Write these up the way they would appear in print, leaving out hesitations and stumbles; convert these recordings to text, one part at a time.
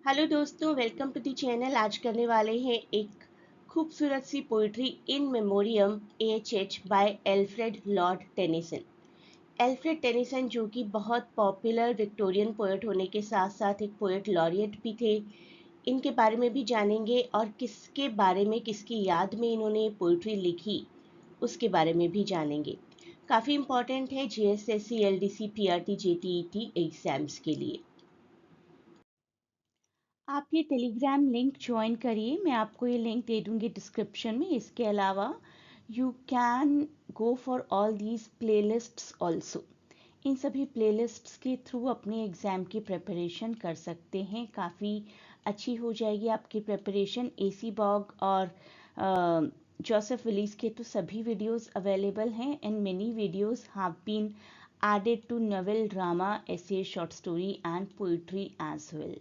Hello दोस्तों, welcome to the channel. आज करने वाले हैं एक खूबसूरत सी poetry in memoriam AHH by Alfred Lord Tennyson. Alfred Tennyson जो कि बहुत पॉपुलर विक्टोरियन पोएट होने के साथ साथ एक पोएट लॉरिएट भी थे, इनके बारे में भी जानेंगे और किसके बारे में, किसकी याद में इन्होंने पोइट्री लिखी उसके बारे में भी जानेंगे। काफ़ी इम्पॉर्टेंट है GSSC, LDC, PRT, JTET exams के लिए। आप ये टेलीग्राम लिंक ज्वाइन करिए, मैं आपको ये लिंक दे दूँगी डिस्क्रिप्शन में। इसके अलावा you can go for all these playlists also. इन सभी प्लेलिस्ट्स के थ्रू अपने एग्ज़ाम की प्रिपरेशन कर सकते हैं। काफ़ी अच्छी हो जाएगी आपकी प्रिपरेशन। AC बॉग और जोसेफ विलीस के तो सभी वीडियोस अवेलेबल हैं and many videos have been added to novel, drama, essay, short story and poetry as well।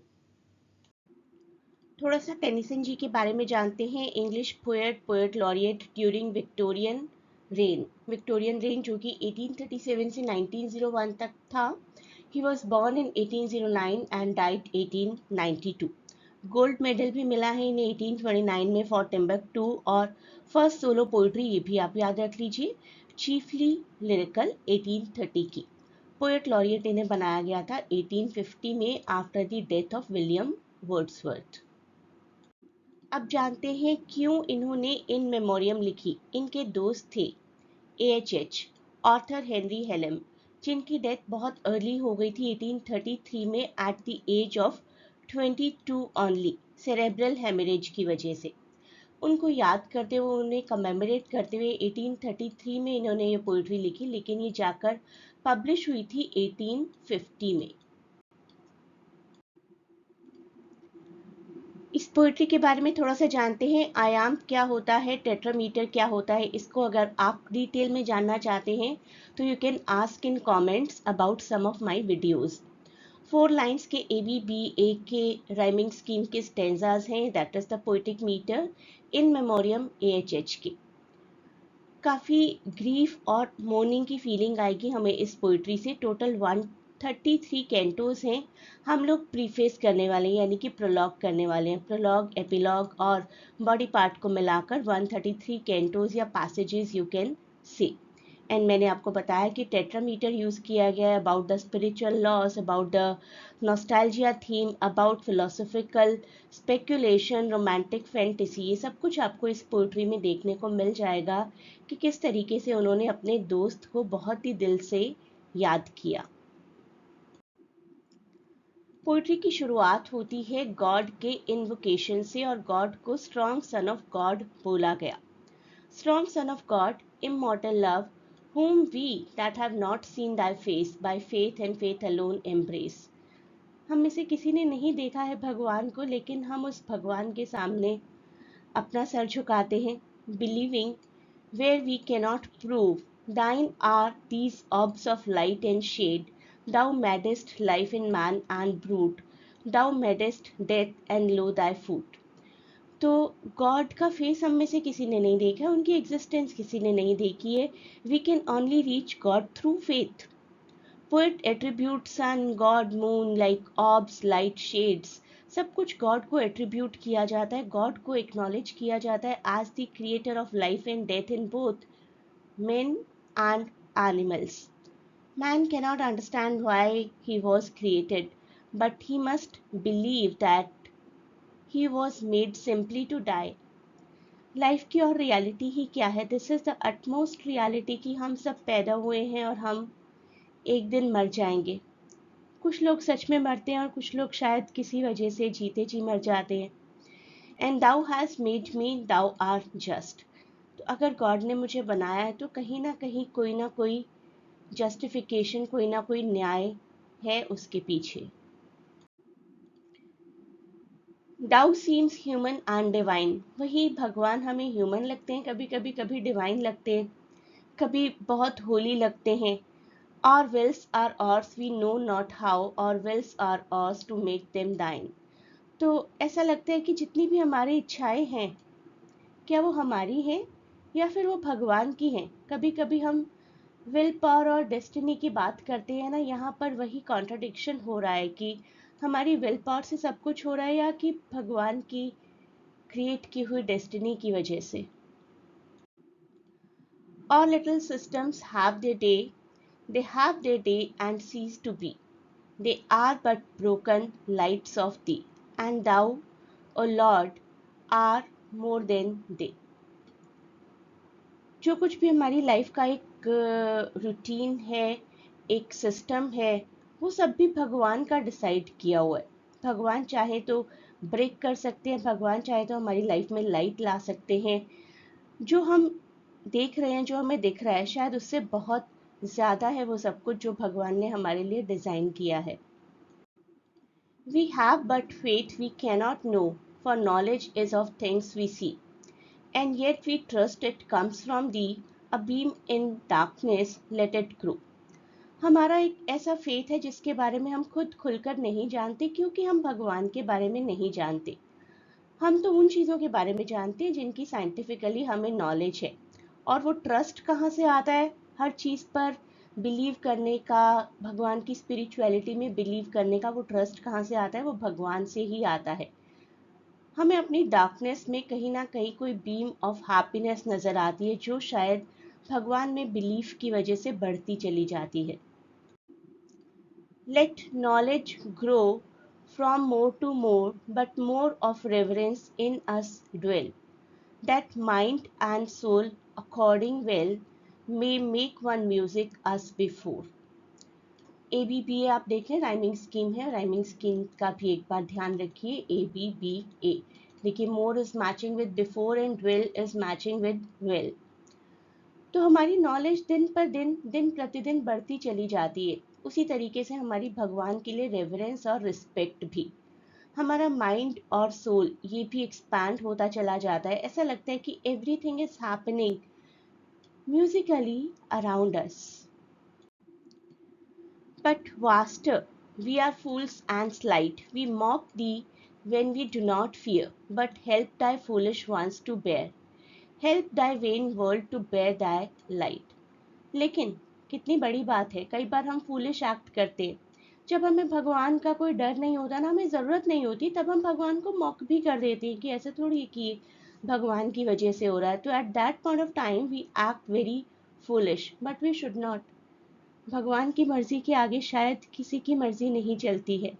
थोड़ा सा टेनिसन जी के बारे में जानते हैं। English poet laureate during Victorian rain जो कि 1837 से 1901 तक था। He was born in 1809 and died 1892। Gold medal भी मिला है इन्हें 1829 में फॉर टिम्बकटू, और फर्स्ट सोलो पोइट्री, ये भी आप याद रख लीजिए, चीफली लिरिकल 1830 की। पोएट लॉरिएट इन्हें बनाया गया था 1850 में after the death of William Wordsworth. अब जानते हैं क्यों इन्होंने इन मेमोरियम लिखी। इनके दोस्त थे AHH ऑर्थर हेनरी हेलम, जिनकी डेथ बहुत अर्ली हो गई थी 1833 में at the age of 22 only, cerebral haemorrhage की वजह से। उनको याद करते हुए, उन्हें कमेमोरेट करते हुए 1833 में इन्होंने ये पोइट्री लिखी, लेकिन ये जाकर पब्लिश हुई थी 1850 में। इस पोइट्री के बारे में थोड़ा सा जानते हैं। आयाम क्या होता है, टेट्रामीटर क्या होता है, इसको अगर आप डिटेल में जानना चाहते हैं तो you can ask in comments about some of my videos. 4 lines के ABBA के राइमिंग स्कीम के स्टेंजाज हैं, that is the poetic metre in memoriam AHH के। काफ़ी ग्रीफ और मोर्निंग की फीलिंग आएगी हमें इस पोइट्री से। टोटल 133 कैंटोस हैं। हम लोग प्रीफेस करने वाले हैं, यानी कि प्रोलॉग करने वाले हैं। प्रोलॉग, एपिलॉग और बॉडी पार्ट को मिलाकर 133 कैंटोस या passages you can see. And मैंने आपको बताया कि टेट्रामीटर यूज़ किया गया है about the spiritual loss, about the nostalgia theme, about philosophical speculation, romantic fantasy. ये सब कुछ आपको इस पोइट्री में देखने को मिल जाएगा कि किस तरीके से उन्होंने अपने दोस्त को बहुत ही दिल से याद किया। पोइट्री की शुरुआत होती है गॉड के इन्वोकेशन से, और गॉड को स्ट्रॉन्ग सन ऑफ गॉड बोला गया। Strong son of God, immortal love, whom we that have not seen thy face by faith and faith alone embrace। हम में से किसी ने नहीं देखा है भगवान को, लेकिन हम उस भगवान के सामने अपना सर झुकाते हैं। Believing where we cannot prove, thine are these orbs of light and shade, thou madest life in man and brute, thou madest death and lo thy foot। तो गॉड का फेस हम में से किसी ने नहीं देखा, उनकी एग्जिस्टेंस किसी ने नहीं देखी है। We can only reach God through faith. Poet attribute sun, God, moon like orbs, light, shades, सब कुछ गॉड को एट्रीब्यूट किया जाता है, गॉड को एक्नॉलेज किया जाता है as the creator of life and death in both men and animals। Man cannot understand why he was created, but he must believe that he was made simply to die। Life की और reality ही क्या है? This is the utmost reality कि हम सब पैदा हुए हैं और हम एक दिन मर जाएंगे। कुछ लोग सच में मरते हैं और कुछ लोग शायद किसी वजह से जीते जी मर जाते हैं। And thou has made me, thou are just. तो अगर गॉड ने मुझे बनाया है तो कहीं ना कोई जस्टिफिकेशन, कोई ना कोई न्याय है उसके पीछे। डाउ सीम्स ह्यूमन एंड डिवाइन, वही भगवान हमें ह्यूमन लगते हैं कभी कभी, कभी डिवाइन लगते हैं, कभी बहुत होली लगते हैं। और wills are ours we know not how, और wills are ours to make them thine. तो ऐसा लगता है कि जितनी भी हमारी इच्छाएं हैं, क्या वो हमारी हैं या फिर वो भगवान की हैं। कभी कभी हम विल पावर और डेस्टिनी की बात करते हैं ना, यहाँ पर वही कॉन्ट्रडिक्शन हो रहा है कि हमारी विल पावर से सब कुछ हो रहा है या कि भगवान की क्रिएट की हुई डेस्टिनी की वजह से? All little systems have their day, they have their day and cease to be. They are but broken lights of thee, and thou, O Lord, are more than they. जो कुछ भी हमारी life का एक routine है, एक system है, वो सब भी भगवान का डिसाइड किया हुआ है। भगवान चाहे तो ब्रेक कर सकते हैं, भगवान चाहे तो हमारी लाइफ में लाइट ला सकते हैं। जो हम देख रहे हैं, जो हमें दिख रहा है, शायद उससे बहुत ज़्यादा है वो सब कुछ जो भगवान ने हमारे लिए डिज़ाइन किया है। We have but faith we cannot know, for knowledge is of things we see. And yet we trust it comes from thee, a beam in darkness, let it grow. हमारा एक ऐसा फेथ है जिसके बारे में हम खुद खुलकर नहीं जानते, क्योंकि हम भगवान के बारे में नहीं जानते। हम तो उन चीज़ों के बारे में जानते हैं जिनकी साइंटिफिकली हमें नॉलेज है। और वो ट्रस्ट कहाँ से आता है? हर चीज़ पर बिलीव करने का, भगवान की स्पिरिचुअलिटी में बिलीव करने का वो ट्रस्ट कहाँ से आता है? वो भगवान से ही आता है। हमें अपनी डार्कनेस में कहीं ना कहीं कोई बीम ऑफ हैप्पीनेस नज़र आती है, जो शायद भगवान में बिलीफ की वजह से बढ़ती चली जाती है। Let knowledge grow from more to more, but more of reverence in us dwell, that mind and soul according well may make one music as before. ABBA आप देख लें, राइमिंग स्कीम है, राइमिंग स्कीम का भी एक बार ध्यान रखिए। ABBA देखिए, more is matching with before and dwell is matching with well. तो हमारी नॉलेज दिन पर दिन, दिन प्रतिदिन बढ़ती चली जाती है। उसी तरीके से हमारी भगवान के लिए रेवरेंस और रिस्पेक्ट भी। हमारा माइंड और सोल ये भी एक्सपैंड होता चला जाता है। ऐसा लगता है कि everything is happening Musically around us. But vaster, we are fools and slight. We mock thee when we do not fear, but help thy foolish ones to bear. Help thy vain world to bear thy light. लेकिन कितनी बड़ी बात है, कई बार हम foolish act करते हैं। जब हमें भगवान का कोई डर नहीं होता ना, हमें ज़रूरत नहीं होती, तब हम भगवान को मॉक भी कर देते हैं कि ऐसे थोड़ी कि भगवान की वजह से हो रहा है। तो at that point of time we act very foolish, but we should not. भगवान की मर्जी के आगे शायद किसी की मर्जी नहीं चलती है।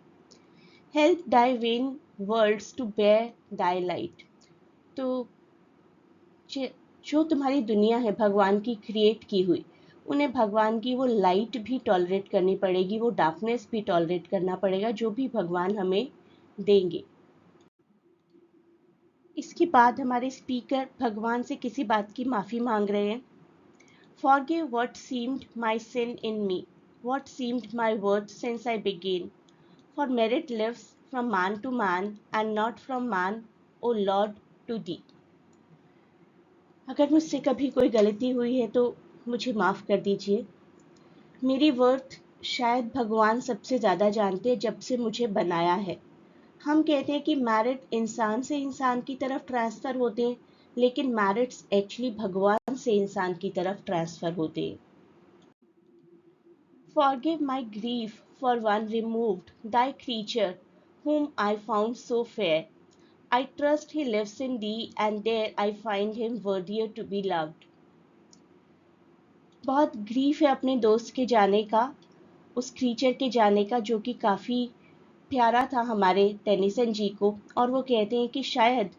Help thy vain worlds to bear thy light. तो जो तुम्हारी दुनिया है भगवान की क्रिएट की हुई, उन्हें भगवान की वो लाइट भी टॉलरेट करनी पड़ेगी, वो डार्कनेस भी टॉलरेट करना पड़ेगा जो भी भगवान हमें देंगे। इसके बाद हमारे स्पीकर भगवान से किसी बात की माफ़ी मांग रहे हैं। Forgive what seemed my sin in me, what seemed my worth since I began. For merit lives from man to man, and not from man, O Lord, to thee. अगर मुझसे कभी कोई गलती हुई है तो मुझे माफ़ कर दीजिए। मेरी वर्थ शायद भगवान सबसे ज़्यादा जानते हैं जब से मुझे बनाया है। हम कहते हैं कि मेरिट इंसान से इंसान की तरफ ट्रांसफ़र होते हैं, लेकिन मेरिट्स एक्चुअली भगवान से इंसान की तरफ ट्रांसफ़र होते हैं। Forgive my grief for one removed, thy creature, whom I found so fair. I trust he lives in thee, and there I find him worthier to be loved. बहुत grief है अपने दोस्त के जाने का, उस क्रीचर के जाने का जो कि काफ़ी प्यारा था हमारे टेनिसन जी को। और वो कहते हैं कि शायद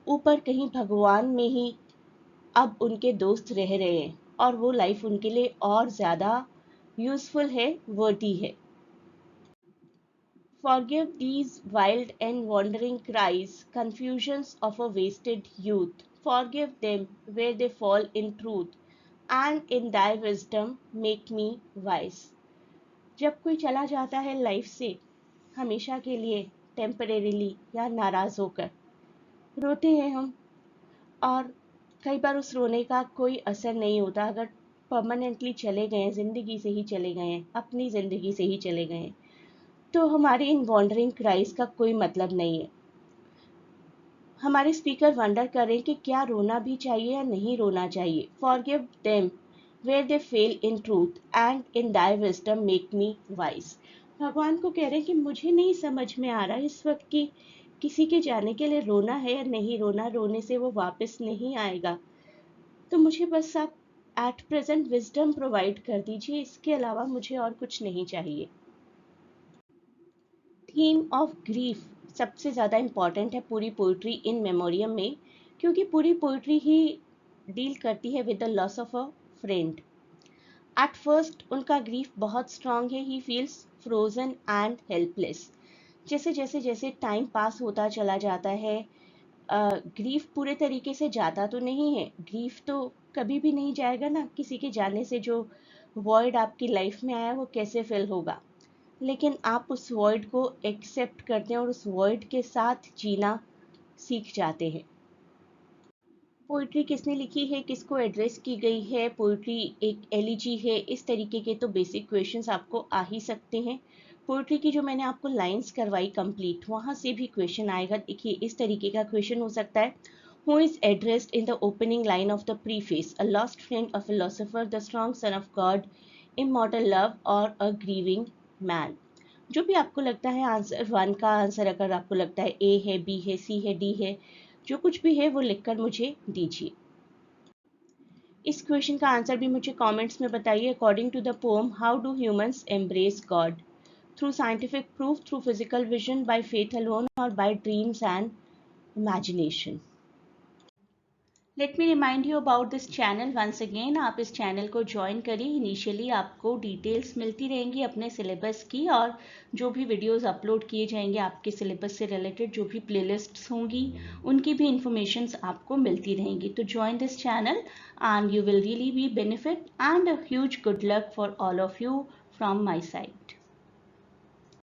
ऊपर कहीं भगवान में ही अब उनके दोस्त रह रहे हैं, और वो लाइफ उनके लिए और ज़्यादा यूज़फुल है, वर्दी है। Forgive these wild and wandering cries, confusions of a wasted youth. Forgive them where they fall in truth, and in thy wisdom make me wise. जब कोई चला जाता है लाइफ से हमेशा के लिए, टेम्परेरीली या नाराज़ होकर, रोते हैं हम। और कई बार उस रोने का कोई असर नहीं होता। अगर परमानेंटली चले गए हैं, ज़िंदगी से ही चले गए हैं, अपनी ज़िंदगी से ही चले गए हैं, तो हमारे इन वॉन्डरिंग क्राइज का कोई मतलब नहीं है। हमारे स्पीकर वंडर करें कि क्या रोना भी चाहिए या नहीं रोना चाहिए। Forgive them where they fail in truth, and in thy wisdom make me wise. भगवान को कह रहे हैं कि मुझे नहीं समझ में आ रहा इस वक्त कि किसी के जाने के लिए रोना है या नहीं रोना, रोने से वो वापस नहीं आएगा। तो मुझे बस आप एट प्रेजेंट विजडम प्रोवाइड कर दीजिए, इसके अलावा मुझे और कुछ नहीं चाहिए। थीम ऑफ ग्रीफ सबसे ज़्यादा इम्पॉर्टेंट है पूरी पोइट्री इन मेमोरियम में, क्योंकि पूरी पोइट्री ही डील करती है with the loss of a friend. At first उनका ग्रीफ बहुत स्ट्रांग है, he feels frozen and helpless. जैसे जैसे जैसे टाइम पास होता चला जाता है, ग्रीफ पूरे तरीके से जाता तो नहीं है, ग्रीफ तो कभी भी नहीं जाएगा ना, किसी के जाने से जो वॉइड आपकी लाइफ में आया वो कैसे फिल होगा, लेकिन आप उस वॉइड को एक्सेप्ट करते हैं और उस वॉइड के साथ जीना सीख जाते हैं। पोइट्री किसने लिखी है, किसको एड्रेस की गई है, पोइट्री एक एलिजी है, इस तरीके के तो बेसिक क्वेश्चंस आपको आ ही सकते हैं। पोइट्री की जो मैंने आपको लाइंस करवाई कंप्लीट, वहाँ से भी क्वेश्चन आएगा। देखिए इस तरीके का क्वेश्चन हो सकता है, who is addressed in the opening line of the preface, a lost friend, a philosopher, the strong son of God, immortal love और अ ग्रीविंग मैन। जो भी आपको लगता है आंसर, वन का आंसर अगर आपको लगता है ए है, बी है, सी है, डी है, जो कुछ भी है वो लिखकर मुझे दीजिए। इस क्वेश्चन का आंसर भी मुझे कमेंट्स में बताइए। According to the poem, how do humans embrace God? Through scientific proof, through physical vision, by faith alone और by dreams and imagination? Let me remind you about this channel once again. आप इस channel को join करिए। Initially आपको details मिलती रहेंगी अपने syllabus की, और जो भी वीडियोस अपलोड किए जाएंगे आपके सिलेबस से रिलेटेड, जो भी प्लेलिस्ट्स होंगी उनकी भी इंफॉर्मेशंस आपको मिलती रहेंगी। तो join this channel and you will really be benefit, and a huge good luck for all of you from my side.